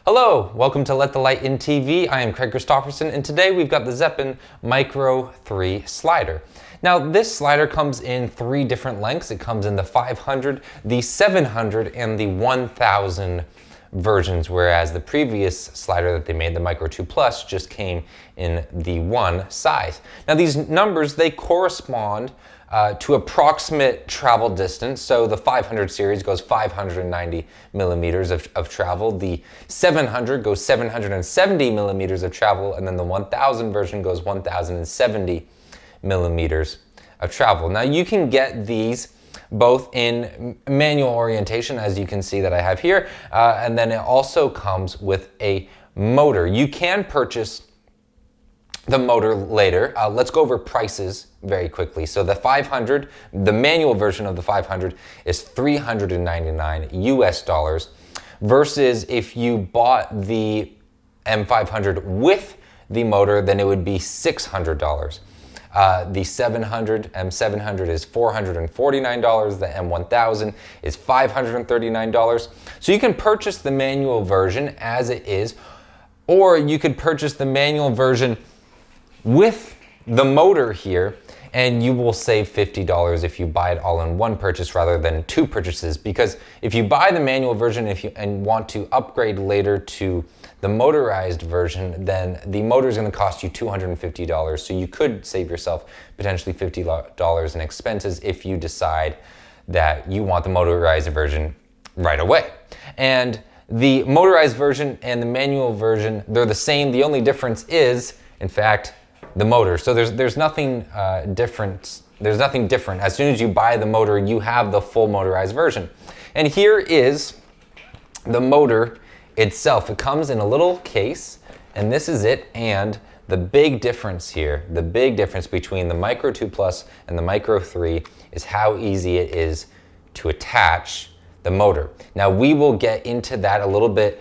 Hello, welcome to Let the Light in TV. I am Craig Christoffersen, and today we've got the Zeapon Micro 3 slider. Now, this slider comes in three different lengths. It comes in the 500, the 700, and the 1000 versions, whereas the previous slider that they made, the Micro 2 Plus, just came in the one size. Now, these numbers, they correspond to approximate travel distance. So the 500 series goes 590 millimeters of travel. The 700 goes 770 millimeters of travel. And then the 1000 version goes 1070 millimeters of travel. Now you can get these both in manual orientation, as you can see that I have here. And then it also comes with a motor. You can purchase the motor later. Let's go over prices very quickly. So the 500, the manual version of the 500 is $399 US, versus if you bought the M500 with the motor, then it would be $600. The 700, M700 is $449, the M1000 is $539. So you can purchase the manual version as it is, or you could purchase the manual version with the motor here, and you will save $50 if you buy it all in one purchase rather than two purchases. Because if you buy the manual version and want to upgrade later to the motorized version, then the motor is going to cost you $250. So you could save yourself potentially $50 in expenses if you decide that you want the motorized version right away. And the motorized version and the manual version, they're the same. The only difference is, in fact, the motor. So there's nothing different. There's nothing different. As soon as you buy the motor, you have the full motorized version. And here is the motor itself. It comes in a little case, and this is it. And the big difference here, the big difference between the Micro 2 Plus and the Micro 3 is how easy it is to attach the motor. Now we will get into that a little bit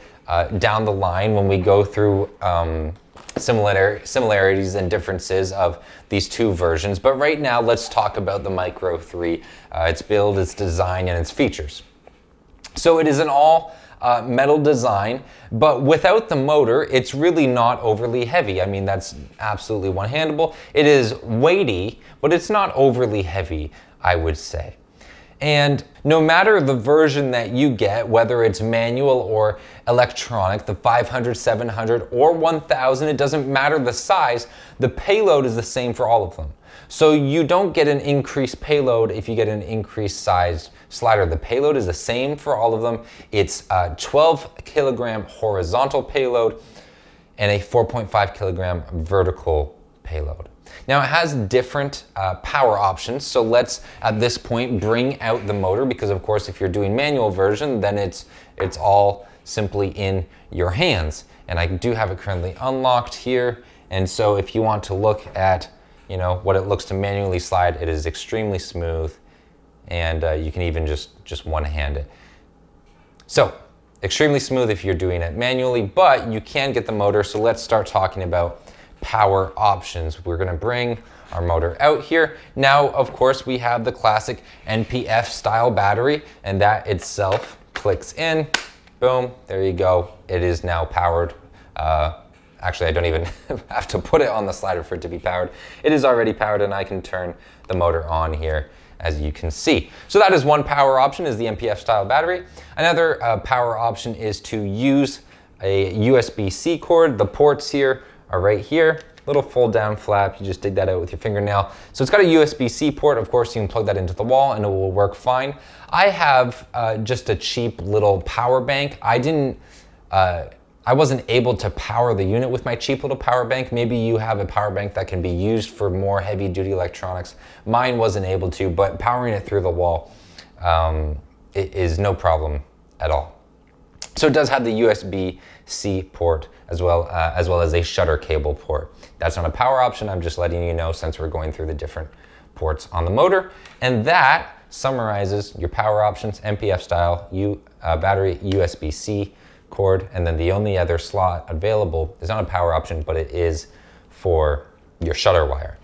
down the line when we go through similarities and differences of these two versions. But right now, let's talk about the Micro 3, its build, its design, and its features. So it is an all metal design, but without the motor, it's really not overly heavy. I mean, that's absolutely one-handable. It is weighty, but it's not overly heavy, I would say. And no matter the version that you get, whether it's manual or electronic, the 500, 700, or 1000, it doesn't matter the size, the payload is the same for all of them. So you don't get an increased payload if you get an increased sized slider. The payload is the same for all of them. It's a 12 kilogram horizontal payload and a 4.5 kilogram vertical payload. Now it has different power options, so let's at this point bring out the motor, because of course if you're doing manual version, then it's all simply in your hands. And I do have it currently unlocked here, and so if you want to look at what it looks to manually slide, it is extremely smooth, and you can even just one-hand it. So extremely smooth if you're doing it manually, but you can get the motor. So let's start talking about power options. We're going to bring our motor out here. Now, of course, we have the classic NPF style battery, and that itself clicks in. Boom, there you go. It is now powered. Actually, I don't even have to put it on the slider for it to be powered. It is already powered, and I can turn the motor on here, as you can see. So that is one power option, is the NPF style battery. Another power option is to use a USB-C cord. The ports here are right here, little fold down flap. You just dig that out with your fingernail. So it's got a USB-C port. Of course, you can plug that into the wall and it will work fine. I have just a cheap little power bank. I wasn't able to power the unit with my cheap little power bank. Maybe you have a power bank that can be used for more heavy duty electronics. Mine wasn't able to, but powering it through the wall it is no problem at all. So it does have the USB-C port as well as a shutter cable port. That's not a power option. I'm just letting you know since we're going through the different ports on the motor. And that summarizes your power options: NPF style battery, USB-C cord, and then the only other slot available is not a power option, but it is for your shutter wire.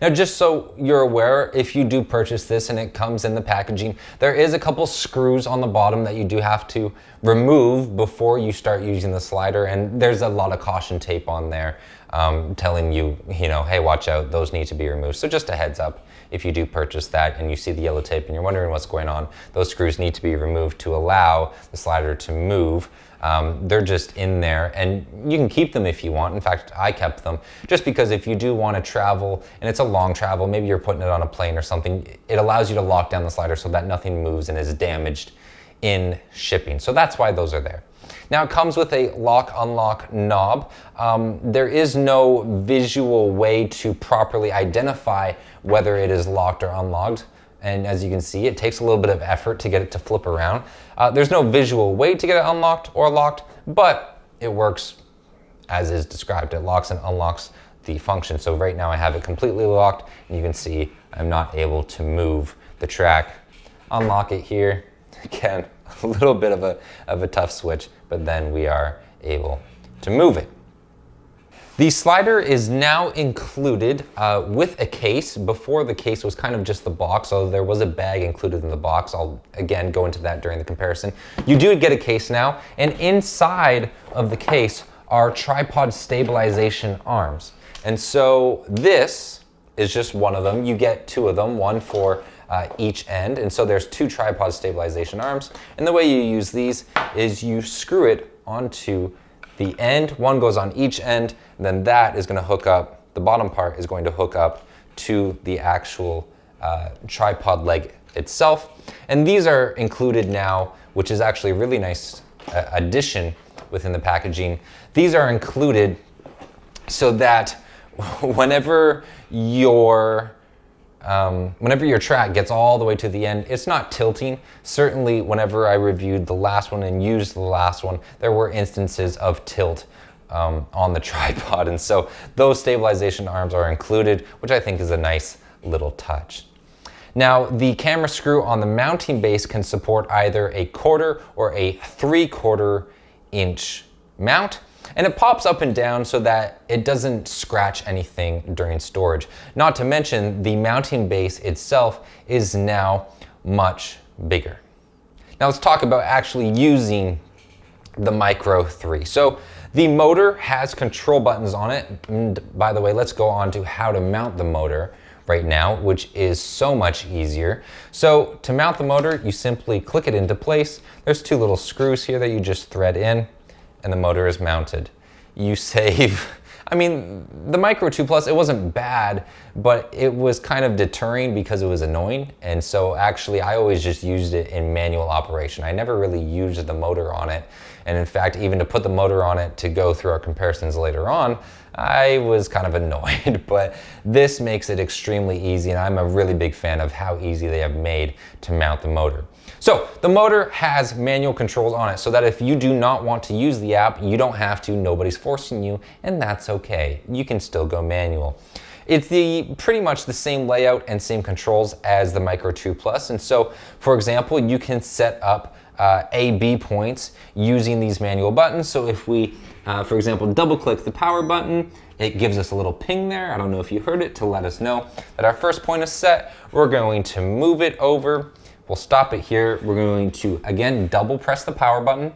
Now, just so you're aware, if you do purchase this and it comes in the packaging, there is a couple screws on the bottom that you do have to remove before you start using the slider, and there's a lot of caution tape on there telling you, hey, watch out, those need to be removed. So just a heads up, if you do purchase that and you see the yellow tape and you're wondering what's going on, those screws need to be removed to allow the slider to move. They're just in there, and you can keep them if you want. In fact, I kept them just because if you do want to travel and it's a long travel, maybe you're putting it on a plane or something, it allows you to lock down the slider so that nothing moves and is damaged in shipping. So that's why those are there. Now it comes with a lock-unlock knob. There is no visual way to properly identify whether it is locked or unlocked. And as you can see, it takes a little bit of effort to get it to flip around. There's no visual way to get it unlocked or locked, but it works as is described. It locks and unlocks the function. So right now I have it completely locked, and you can see I'm not able to move the track. Unlock it here. Again, a little bit of a tough switch, but then we are able to move it. The slider is now included with a case. Before, the case was kind of just the box, so there was a bag included in the box. I'll again go into that during the comparison. You do get a case now, and inside of the case are tripod stabilization arms. And so this is just one of them. You get two of them, one for each end, and so there's two tripod stabilization arms. And the way you use these is you screw it onto the end. One goes on each end, and then that is going to hook up, the bottom part is going to hook up to the actual tripod leg itself. And these are included now, which is actually a really nice addition within the packaging. These are included so that whenever your track gets all the way to the end, it's not tilting. Certainly whenever I reviewed the last one and used the last one, there were instances of tilt on the tripod. And so those stabilization arms are included, which I think is a nice little touch. Now, the camera screw on the mounting base can support either a 1/4 or a 3/4 inch mount. And it pops up and down so that it doesn't scratch anything during storage. Not to mention, the mounting base itself is now much bigger. Now let's talk about actually using the Micro 3. So the motor has control buttons on it. And by the way, let's go on to how to mount the motor right now, which is so much easier. So to mount the motor, you simply click it into place. There's two little screws here that you just thread in, and the motor is mounted. You save, I mean, the Micro 2 Plus, it wasn't bad, but it was kind of deterring because it was annoying. And so actually I always just used it in manual operation. I never really used the motor on it. And in fact, even to put the motor on it to go through our comparisons later on, I was kind of annoyed, but this makes it extremely easy, and I'm a really big fan of how easy they have made to mount the motor. So the motor has manual controls on it so that if you do not want to use the app, you don't have to, nobody's forcing you, and that's okay. You can still go manual. It's pretty much the same layout and same controls as the Micro 2 Plus. And so, for example, you can set up A/B points using these manual buttons. So if we, for example, double click the power button, it gives us a little ping there. I don't know if you heard it, to let us know that our first point is set. We're going to move it over. We'll stop it here. We're going to, again, double press the power button.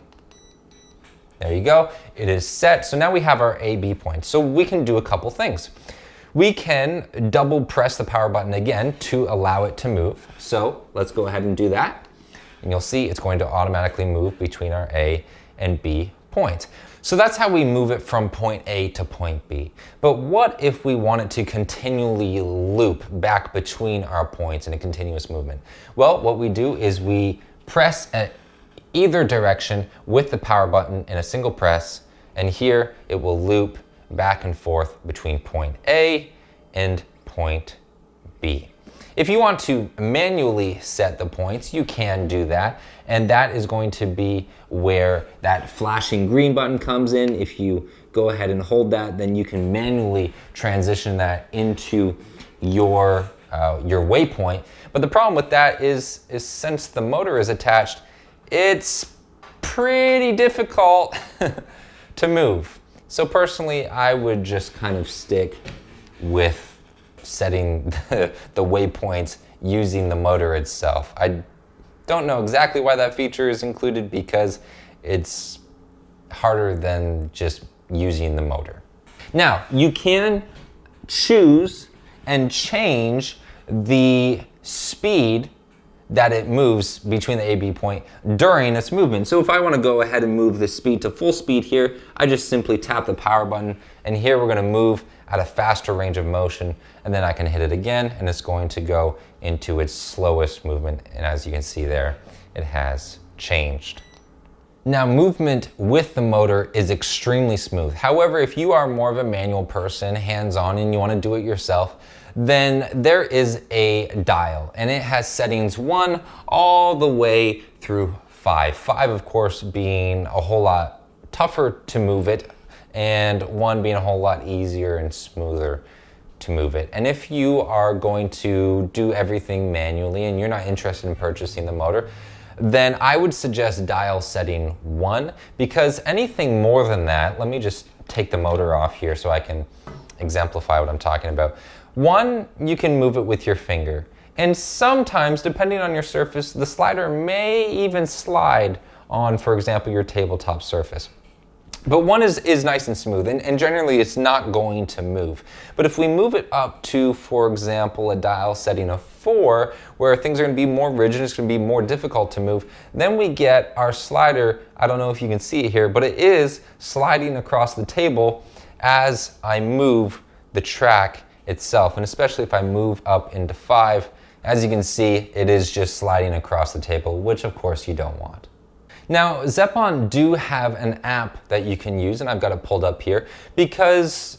There you go. It is set. So now we have our A/B points. So we can do a couple things. We can double press the power button again to allow it to move. So let's go ahead and do that. And you'll see it's going to automatically move between our A and B points. So that's how we move it from point A to point B. But what if we wanted to continually loop back between our points in a continuous movement? Well, what we do is we press at either direction with the power button in a single press, and here it will loop back and forth between point A and point B. If you want to manually set the points, you can do that, and that is going to be where that flashing green button comes in. If you go ahead and hold that, then you can manually transition that into your waypoint. But the problem with that is since the motor is attached, it's pretty difficult to move. So personally, I would just kind of stick with setting the waypoints using the motor itself. I don't know exactly why that feature is included, because it's harder than just using the motor. Now, you can choose and change the speed that it moves between the A-B point during its movement. So if I want to go ahead and move the speed to full speed here, I just simply tap the power button, and here we're going to move at a faster range of motion, and then I can hit it again, and it's going to go into its slowest movement. And as you can see there, it has changed. Now, movement with the motor is extremely smooth. However, if you are more of a manual person, hands-on, and you want to do it yourself, then there is a dial, and it has settings 1 all the way through 5. 5, of course, being a whole lot tougher to move it, and 1 being a whole lot easier and smoother to move it. And if you are going to do everything manually and you're not interested in purchasing the motor, then I would suggest dial setting 1, because anything more than that, let me just take the motor off here so I can exemplify what I'm talking about. 1, you can move it with your finger. And sometimes, depending on your surface, the slider may even slide on, for example, your tabletop surface. But 1 is nice and smooth, and generally it's not going to move. But if we move it up to, for example, a dial setting of 4, where things are going to be more rigid, it's going to be more difficult to move, then we get our slider, I don't know if you can see it here, but it is sliding across the table as I move the track itself. And especially if I move up into 5, as you can see, it is just sliding across the table, which of course you don't want. Now, Zeapon do have an app that you can use, and I've got it pulled up here, because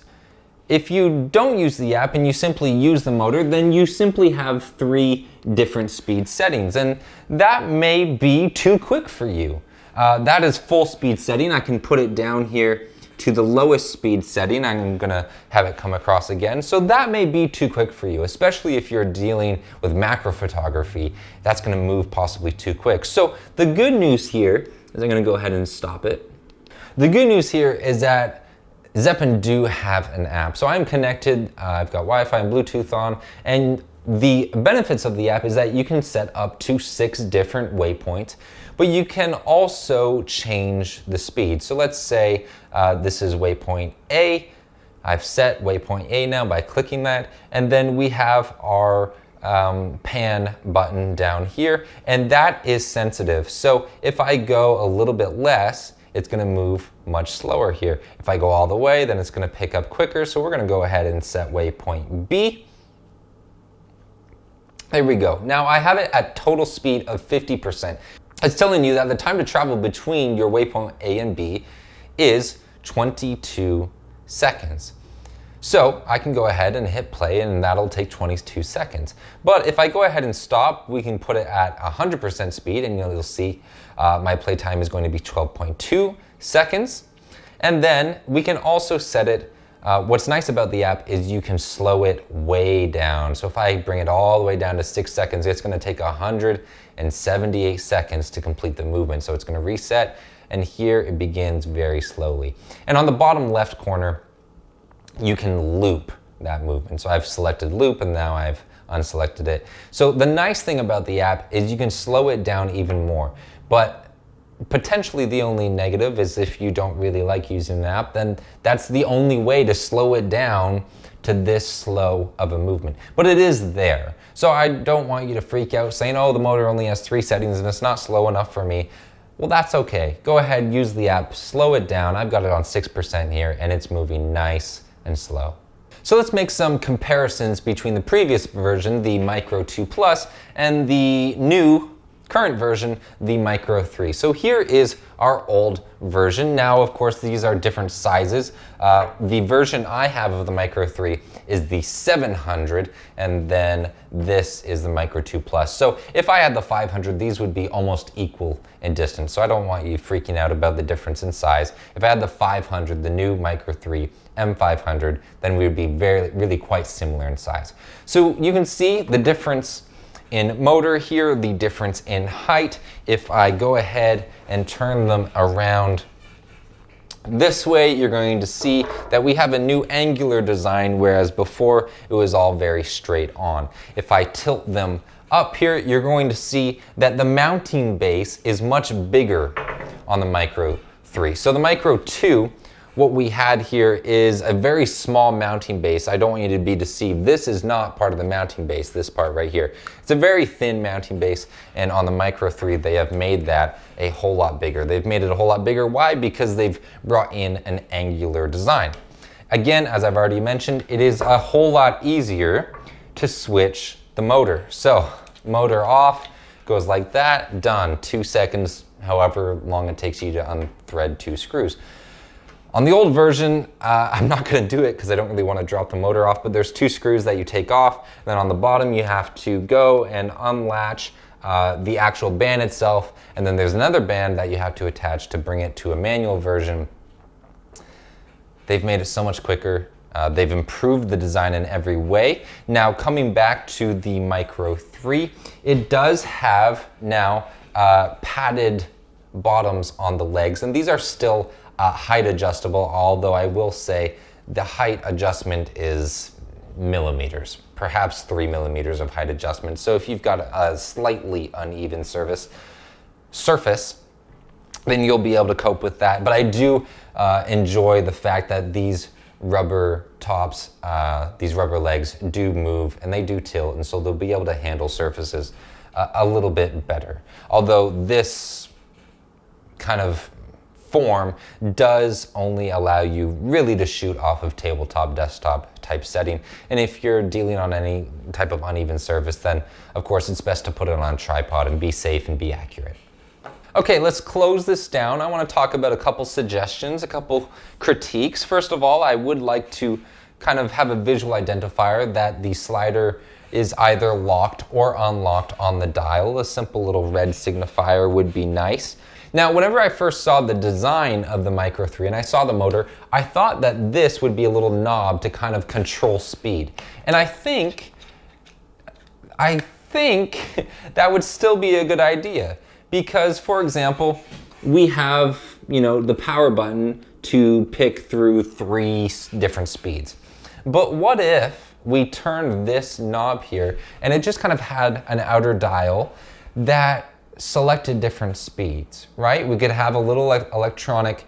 if you don't use the app and you simply use the motor, then you simply have 3 different speed settings, and that may be too quick for you. That is full speed setting. I can put it down here to the lowest speed setting. I'm gonna have it come across again. So that may be too quick for you, especially if you're dealing with macro photography. That's gonna move possibly too quick. So the good news here is, I'm gonna go ahead and stop it. The good news here is that Zeapon do have an app. So I'm connected, I've got Wi-Fi and Bluetooth on, and the benefits of the app is that you can set up to 6 different waypoints, but you can also change the speed. So let's say this is waypoint A. I've set waypoint A now by clicking that, and then we have our pan button down here, and that is sensitive. So if I go a little bit less, it's gonna move much slower here. If I go all the way, then it's gonna pick up quicker. So we're gonna go ahead and set waypoint B. There we go. Now I have it at total speed of 50%. It's telling you that the time to travel between your waypoint A and B is 22 seconds. So I can go ahead and hit play, and that'll take 22 seconds. But if I go ahead and stop, we can put it at 100% speed, and you'll see my play time is going to be 12.2 seconds. And then we can also set it, what's nice about the app is you can slow it way down. So if I bring it all the way down to 6 seconds, it's gonna take 178 seconds to complete the movement. So it's gonna reset, and here it begins very slowly. And on the bottom left corner, you can loop that movement. So I've selected loop, and now I've unselected it. So the nice thing about the app is you can slow it down even more. But potentially the only negative is if you don't really like using the app, then that's the only way to slow it down to this slow of a movement. But it is there. So I don't want you to freak out saying, oh, the motor only has 3 settings and it's not slow enough for me. Well, that's okay. Go ahead, use the app, slow it down. I've got it on 6% here, and it's moving nice and slow. So let's make some comparisons between the previous version, the Micro 2 Plus, and the new current version, the Micro 3. So here is our old version. Now, of course, these are different sizes. The version I have of the Micro 3 is the 700, and then this is the Micro 2 Plus. So if I had the 500, these would be almost equal in distance. So I don't want you freaking out about the difference in size. If I had the 500, the new Micro 3 M500, then we would be really quite similar in size. So you can see the difference in motor here, the difference in height. If I go ahead and turn them around This way, you're going to see that we have a new angular design, whereas before it was all very straight on. If I tilt them up here, you're going to see that the mounting base is much bigger on the Micro 3. So the Micro 2, what we had here is a very small mounting base. I don't want you to be deceived. This is not part of the mounting base, this part right here. It's a very thin mounting base, and on the Micro 3, they have made that a whole lot bigger. They've made it a whole lot bigger. Why? Because they've brought in an angular design. Again, as I've already mentioned, it is a whole lot easier to switch the motor. So, motor off, goes like that, done. 2 seconds, however long it takes you to unthread 2 screws. On the old version, I'm not going to do it because I don't really want to drop the motor off, but there's 2 screws that you take off. And then on the bottom, you have to go and unlatch the actual band itself. And then there's another band that you have to attach to bring it to a manual version. They've made it so much quicker. They've improved the design in every way. Now, coming back to the Micro 3, it does have now padded bottoms on the legs, and these are still height adjustable, although I will say the height adjustment is millimeters, perhaps 3 millimeters of height adjustment. So if you've got a slightly uneven surface, then you'll be able to cope with that. But I do enjoy the fact that these rubber tops, these rubber legs do move and they do tilt, and so they'll be able to handle surfaces a little bit better. Although this kind of form does only allow you really to shoot off of tabletop, desktop type setting. And if you're dealing on any type of uneven surface, then of course it's best to put it on a tripod and be safe and be accurate. Okay, let's close this down. I want to talk about a couple suggestions, a couple critiques. First of all, I would like to kind of have a visual identifier that the slider is either locked or unlocked on the dial. A simple little red signifier would be nice. Now, whenever I first saw the design of the Micro 3 and I saw the motor, I thought that this would be a little knob to kind of control speed. And I think that would still be a good idea. Because, for example, we have, the power button to pick through 3 different speeds. But what if we turned this knob here and it just kind of had an outer dial that selected different speeds, right? We could have a little electronic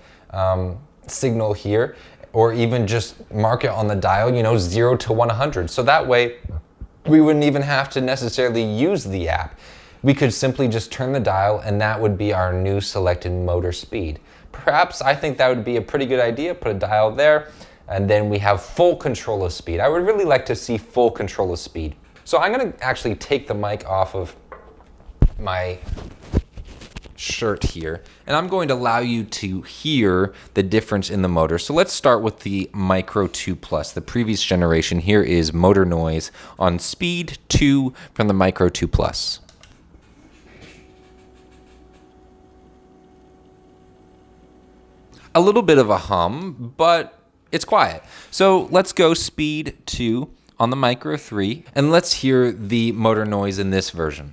signal here, or even just mark it on the dial, 0 to 100. So that way we wouldn't even have to necessarily use the app. We could simply just turn the dial and that would be our new selected motor speed. Perhaps I think that would be a pretty good idea. Put a dial there and then we have full control of speed. I would really like to see full control of speed. So I'm going to actually take the mic off of my shirt here and I'm going to allow you to hear the difference in the motor. So let's start with the Micro 2 Plus, the previous generation. Here is motor noise on speed 2 from the Micro 2 Plus. A little bit of a hum, but it's quiet. So let's go speed 2 on the Micro 3 and let's hear the motor noise in this version.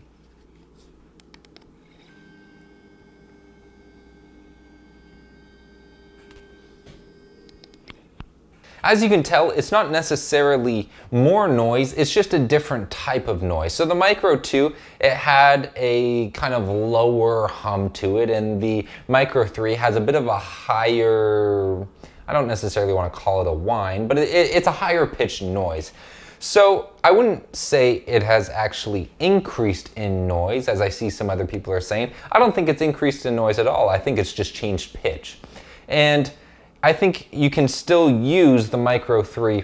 As you can tell, it's not necessarily more noise, it's just a different type of noise. So the Micro 2, it had a kind of lower hum to it, and the Micro 3 has a bit of a higher, I don't necessarily want to call it a whine, but it's a higher pitched noise. So I wouldn't say it has actually increased in noise, as I see some other people are saying. I don't think it's increased in noise at all. I think it's just changed pitch. And I think you can still use the Micro 3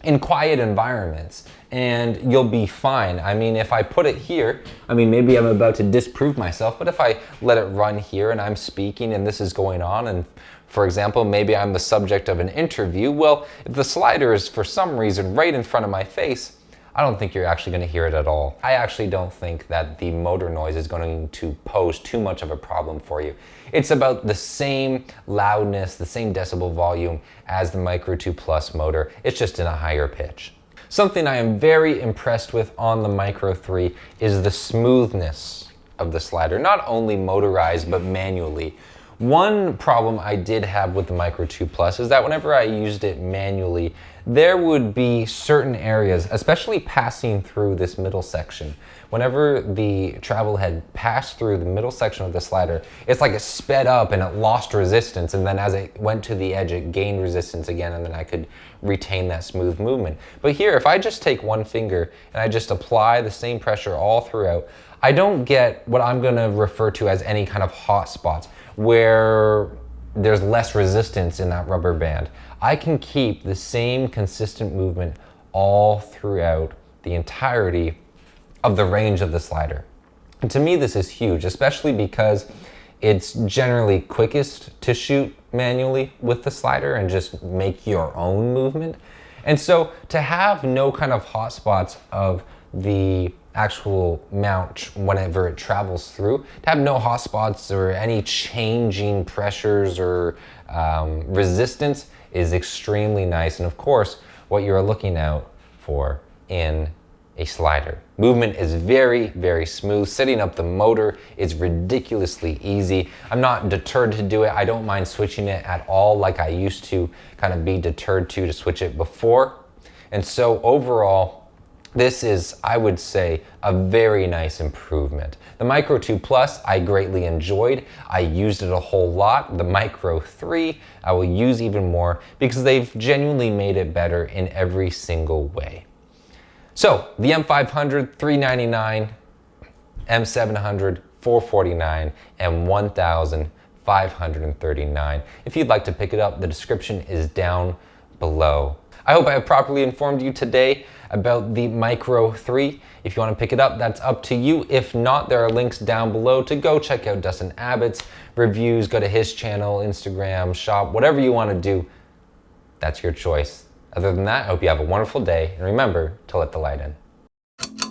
in quiet environments and you'll be fine. I mean, if I put it here, maybe I'm about to disprove myself, but if I let it run here and I'm speaking and this is going on, and for example, maybe I'm the subject of an interview, well, if the slider is for some reason right in front of my face, I don't think you're actually going to hear it at all. I actually don't think that the motor noise is going to pose too much of a problem for you. It's about the same loudness, the same decibel volume as the Micro 2 Plus motor. It's just in a higher pitch. Something I am very impressed with on the Micro 3 is the smoothness of the slider, not only motorized but manually. One problem I did have with the Micro 2 Plus is that whenever I used it manually, there would be certain areas, especially passing through this middle section. Whenever the travel head passed through the middle section of the slider, it's like it sped up and it lost resistance, and then as it went to the edge, it gained resistance again, and then I could retain that smooth movement. But here, if I just take one finger and I just apply the same pressure all throughout, I don't get what I'm gonna refer to as any kind of hot spots where there's less resistance in that rubber band. I can keep the same consistent movement all throughout the entirety of the range of the slider. And to me, this is huge, especially because it's generally quickest to shoot manually with the slider and just make your own movement. And so to have no kind of hot spots of the actual mount whenever it travels through, to have no hot spots or any changing pressures or resistance is extremely nice. And of course, what you're looking out for in a slider. Movement is very, very smooth. Setting up the motor is ridiculously easy. I'm not deterred to do it. I don't mind switching it at all like I used to kind of be deterred to switch it before. And so overall, this is, I would say, a very nice improvement. The Micro 2 Plus, I greatly enjoyed. I used it a whole lot. The Micro 3, I will use even more because they've genuinely made it better in every single way. So the M500, $399, M700, $449, and $1,539. If you'd like to pick it up, the description is down below. I hope I have properly informed you today about the Micro 3. If you want to pick it up, that's up to you. If not, there are links down below to go check out Dustin Abbott's reviews, go to his channel, Instagram, shop, whatever you want to do, that's your choice. Other than that, I hope you have a wonderful day, and remember to let the light in.